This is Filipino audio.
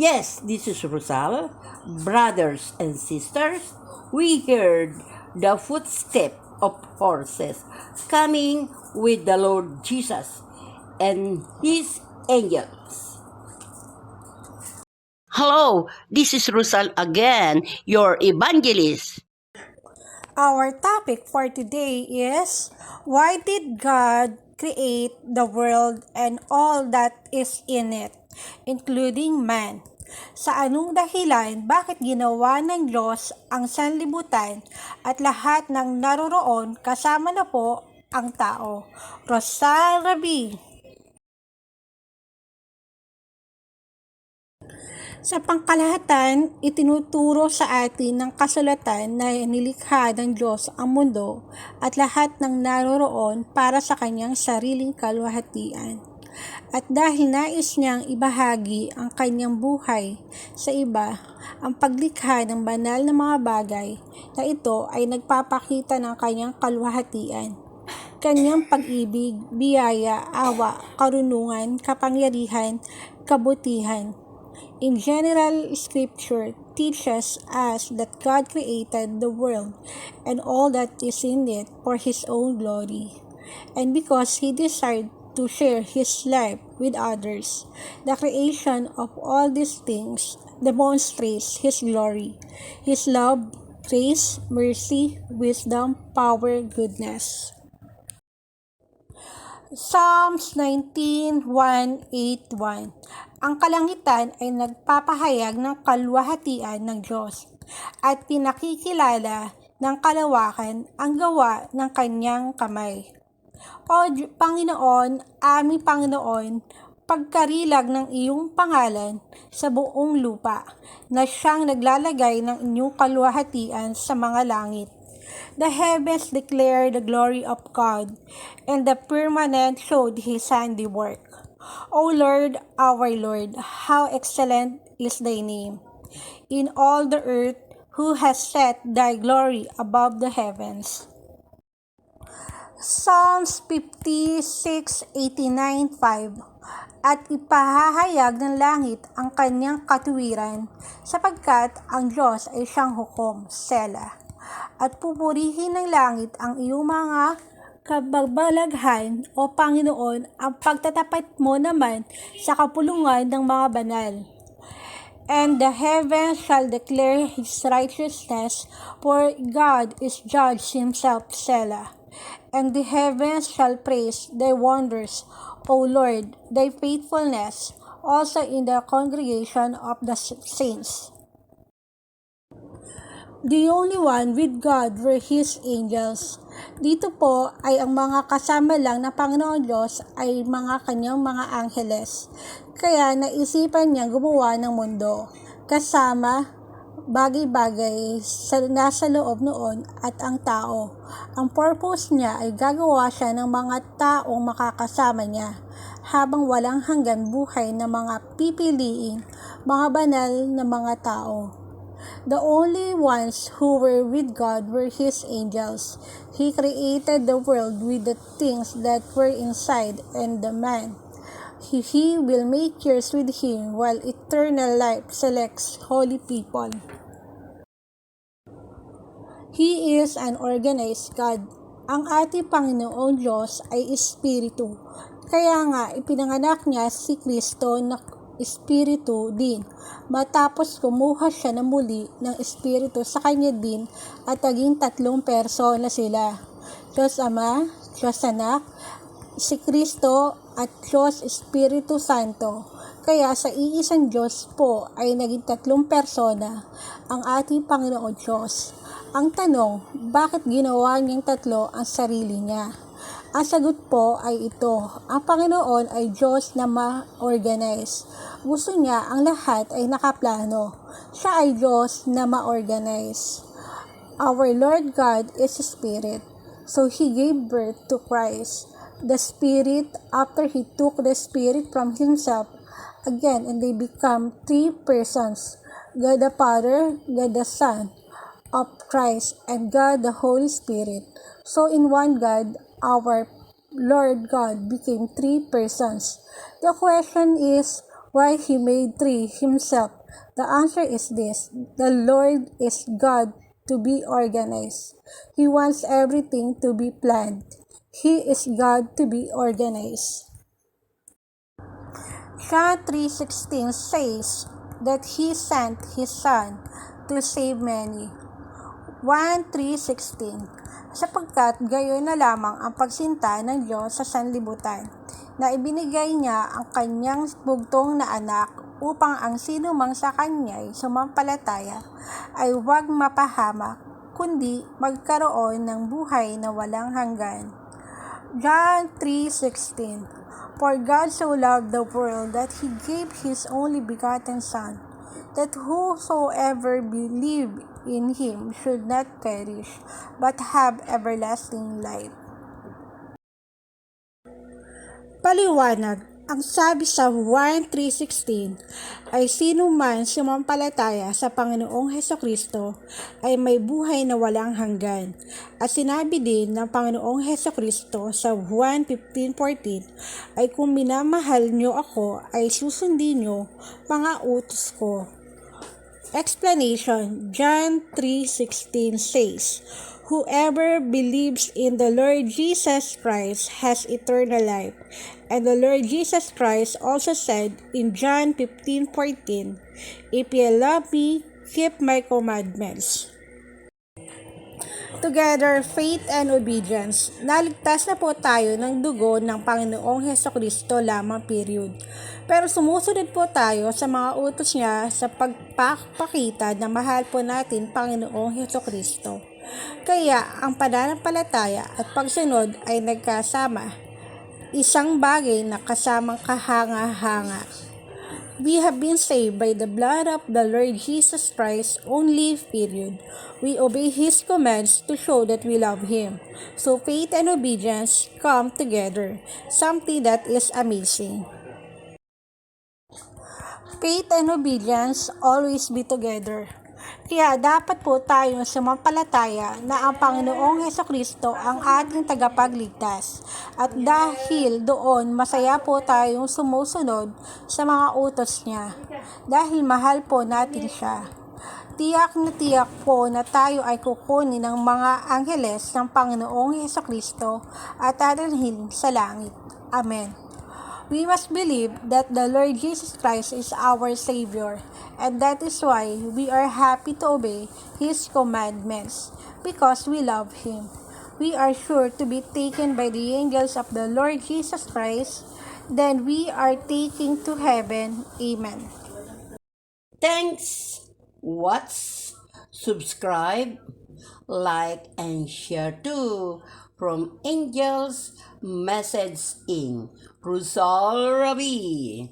Yes, this is Rosal. Brothers and sisters, we heard the footstep of horses coming with the Lord Jesus and his angels. Hello, this is Rosal again, your evangelist. Our topic for today is why did God create the world and all that is in it, including man? Sa anong dahilan bakit ginawa ng Diyos ang sanlibutan at lahat ng naroroon kasama na po ang tao? Rosal Rabi. Sa pangkalahatan, itinuturo sa atin ng kasulatan na nilikha ng Diyos ang mundo at lahat ng naroroon para sa kanyang sariling kalwahatian. At dahil nais niyang ibahagi ang kanyang buhay sa iba, ang paglikha ng banal na mga bagay na ito ay nagpapakita ng kanyang kalwahatian, kanyang pag-ibig, biyaya, awa, karunungan, kapangyarihan, kabutihan. In general, Scripture teaches us that God created the world and all that is in it for His own glory, and because He desired to share His life with others. The creation of all these things demonstrates His glory, His love, grace, mercy, wisdom, power, goodness. Psalms 19:1-8:1. Ang kalangitan ay nagpapahayag ng kalwahatian ng Diyos at pinakikilala ng kalawakan ang gawa ng kanyang kamay. O Panginoon, aming Panginoon, pagkarilag ng iyong pangalan sa buong lupa na siyang naglalagay ng inyong kalwahatian sa mga langit. The heavens declare the glory of God, and the firmament showed His handiwork. O Lord, our Lord, how excellent is Thy name in all the earth, who has set Thy glory above the heavens. Psalms 56:89-5. At ipahahayag ng langit ang kanyang katuwiran, sapagkat ang Diyos ay siyang hukom, Selah. At pupurihin ng langit ang iyong mga kababalaghan, o Panginoon, ang pagtatapat mo naman sa kapulungan ng mga banal. And the heavens shall declare His righteousness, for God is judge Himself, Selah. And the heavens shall praise Thy wonders, O Lord, Thy faithfulness, also in the congregation of the saints. The only one with God were His angels. Dito po ay ang mga kasama lang ng Panginoon Diyos ay mga kanyang mga angheles. Kaya naisipan niyang gumawa ng mundo, kasama bagay-bagay sa nasa loob noon at ang tao. Ang purpose niya ay gagawa siya ng mga taong makakasama niya habang walang hanggan buhay na mga pipiliin, mga banal na mga tao. The only ones who were with God were His angels. He created the world with the things that were inside and the man. He will make yours with Him while eternal life selects holy people. He is an organized God. Ang ating Panginoon Diyos ay Espiritu. Kaya nga, ipinanganak niya si Kristo na Espiritu din. Matapos kumuha siya na muli ng Espiritu sa kanya din at naging 3 persona sila. Diyos Ama, Diyos Anak, si Kristo at Diyos Espiritu Santo. Kaya sa iisang Diyos po ay naging 3 persona ang ating Panginoon Diyos. Ang tanong, bakit ginawa niyang 3 ang sarili niya? Ang sagot po ay ito, ang Panginoon ay Diyos na ma-organize. Gusto niya ang lahat ay nakaplano. Siya ay Diyos na ma-organize. Our Lord God is a Spirit, so He gave birth to Christ. The Spirit, after He took the Spirit from Himself, again, and they become 3 persons, God the Father, God the Son, of Christ, and God the Holy Spirit. So in one God, our Lord God became 3 persons. The question is, why he made three himself? The answer is this: the Lord is God to be organized. He wants everything to be planned. He is God to be organized. John 3:16 says that He sent His Son to save many. 1:3:16 Sapagkat gayon na lamang ang pagsinta ng Diyos sa sanlibutan, na ibinigay niya ang kanyang bugtong na anak upang ang sino mang sa kanya'y sumampalataya ay huwag mapahamak, kundi magkaroon ng buhay na walang hanggan. John 3:16 For God so loved the world that He gave His only begotten Son, that whosoever believe in Him should not perish, but have everlasting life. Paliwanag, ang sabi sa 1:3:16 ay sino man sumampalataya sa Panginoong Hesukristo ay may buhay na walang hanggan. At sinabi din ng Panginoong Hesukristo sa 1:15-14 ay kung minamahal nyo ako ay susundin nyo mga utos ko. Explanation, John 3:16 says, Whoever believes in the Lord Jesus Christ has eternal life. And the Lord Jesus Christ also said in John 15:14, If ye love me, keep my commandments. Together, faith and obedience. Naligtas na po tayo ng dugo ng Panginoong Hesukristo lamang period. Pero sumusunod po tayo sa mga utos niya sa pagpapakita na mahal po natin Panginoong Hesukristo. Kaya ang pananampalataya at pagsunod ay nagkasama. Isang bagay na kasamang kahanga-hanga. We have been saved by the blood of the Lord Jesus Christ only, period. We obey His commands to show that we love Him. So faith and obedience come together, something that is amazing. Faith and obedience always be together. Kaya dapat po tayong sumampalataya na ang Panginoong Hesukristo ang ating tagapagligtas. At dahil doon, masaya po tayong sumusunod sa mga utos niya. Dahil mahal po natin siya. Tiyak na tiyak po na tayo ay kukunin ng mga angheles ng Panginoong Hesukristo at dadalhin sa langit. Amen. We must believe that the Lord Jesus Christ is our Savior, and that is why we are happy to obey His commandments, because we love Him. We are sure to be taken by the angels of the Lord Jesus Christ, then we are taken to heaven. Amen. Thanks. Watch, subscribe, like, and share too. From Angels Message in Rizal Rabi.